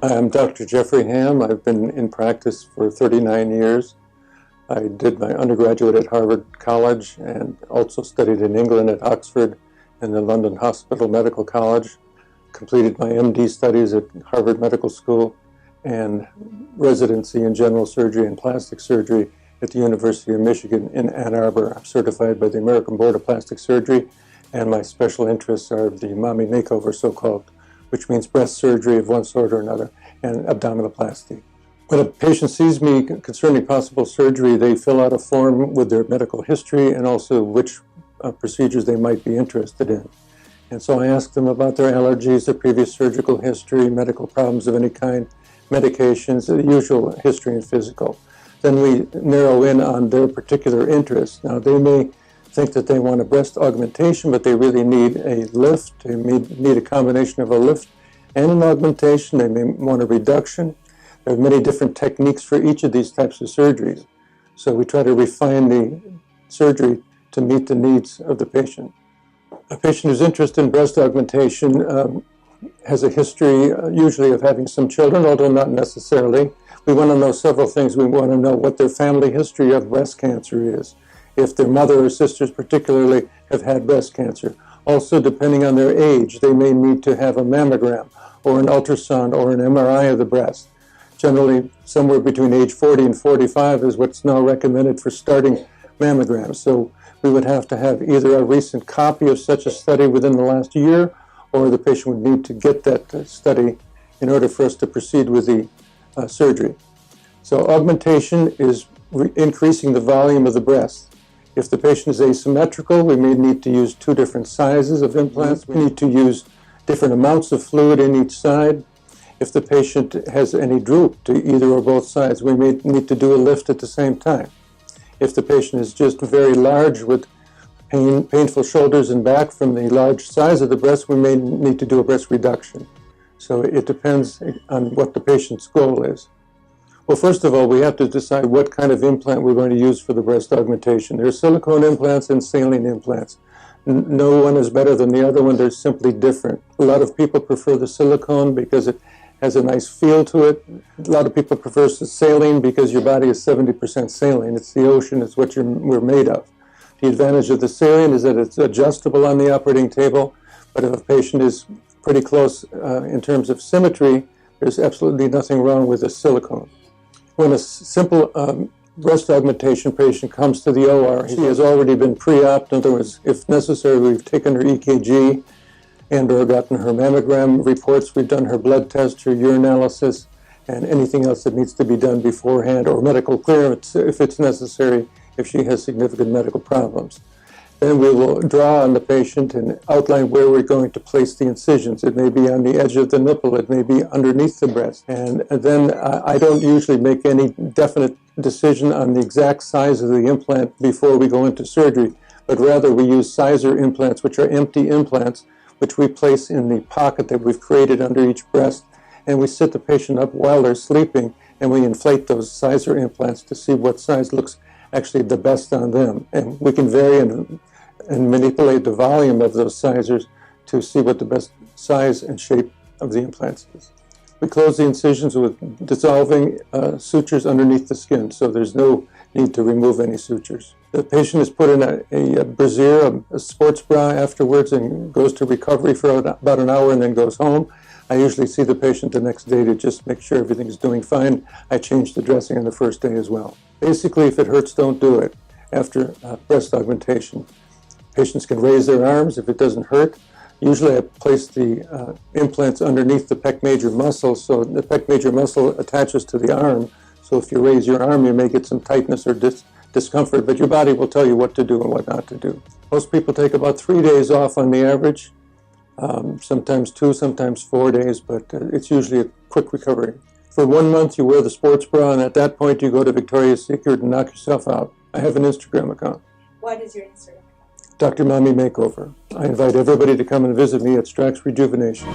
Hi, I'm Dr. Jeffrey Hamm. I've been in practice for 39 years. I did my undergraduate at Harvard College and also studied in England at Oxford and the London Hospital Medical College. Completed my MD studies at Harvard Medical School and residency in general surgery and plastic surgery at the University of Michigan in Ann Arbor. I'm certified by the American Board of Plastic Surgery, and my special interests are the mommy makeover, so-called, which means breast surgery of one sort or another, and abdominoplasty. When a patient sees me concerning possible surgery, they fill out a form with their medical history and also which procedures they might be interested in. And so I ask them about their allergies, their previous surgical history, medical problems of any kind, medications, the usual history and physical. Then we narrow in on their particular interests. Now, they may think that they want a breast augmentation, but they really need a lift. They need a combination of a lift and an augmentation. They may want a reduction. There are many different techniques for each of these types of surgeries. So we try to refine the surgery to meet the needs of the patient. A patient who's interested in breast augmentation has a history usually of having some children, although not necessarily. We want to know several things. We want to know what their family history of breast cancer is, if their mother or sisters particularly have had breast cancer. Also, depending on their age, they may need to have a mammogram or an ultrasound or an MRI of the breast. Generally, somewhere between age 40 and 45 is what's now recommended for starting mammograms. So we would have to have either a recent copy of such a study within the last year, or the patient would need to get that study in order for us to proceed with the surgery. So augmentation is increasing the volume of the breast. If the patient is asymmetrical, we may need to use two different sizes of implants. We need to use different amounts of fluid in each side. If the patient has any droop to either or both sides, we may need to do a lift at the same time. If the patient is just very large with painful shoulders and back from the large size of the breast, we may need to do a breast reduction. So it depends on what the patient's goal is. Well, first of all, we have to decide what kind of implant we're going to use for the breast augmentation. There are silicone implants and saline implants. No one is better than the other one. They're simply different. A lot of people prefer the silicone because it has a nice feel to it. A lot of people prefer the saline because your body is 70% saline. It's the ocean. It's what we're made of. The advantage of the saline is that it's adjustable on the operating table, but if a patient is pretty close in terms of symmetry, there's absolutely nothing wrong with the silicone. When a simple breast augmentation patient comes to the OR, she has already been pre-op. In other words, if necessary, we've taken her EKG and or gotten her mammogram reports. We've done her blood test, her urinalysis, and anything else that needs to be done beforehand, or medical clearance if it's necessary, if she has significant medical problems. Then we will draw on the patient and outline where we're going to place the incisions. It may be on the edge of the nipple. It may be underneath the breast. And then I don't usually make any definite decision on the exact size of the implant before we go into surgery, but rather we use sizer implants, which are empty implants, which we place in the pocket that we've created under each breast. And we sit the patient up while they're sleeping, and we inflate those sizer implants to see what size looks actually the best on them. And we can vary and manipulate the volume of those sizers to see what the best size and shape of the implants is. We close the incisions with dissolving sutures underneath the skin, so there's no need to remove any sutures. The patient is put in a brassiere, a sports bra afterwards, and goes to recovery for about an hour and then goes home. I usually see the patient the next day to just make sure everything's doing fine. I change the dressing on the first day as well. Basically, if it hurts, don't do it after breast augmentation. Patients can raise their arms if it doesn't hurt. Usually I place the implants underneath the pec major muscle, so the pec major muscle attaches to the arm. So if you raise your arm, you may get some tightness or discomfort, but your body will tell you what to do and what not to do. Most people take about 3 days off on the average, sometimes 2, sometimes 4 days, but it's usually a quick recovery. For 1 month, you wear the sports bra, and at that point, you go to Victoria's Secret and knock yourself out. I have an Instagram account. What is your Instagram account? Dr. Mommy Makeover. I invite everybody to come and visit me at Strax Rejuvenation.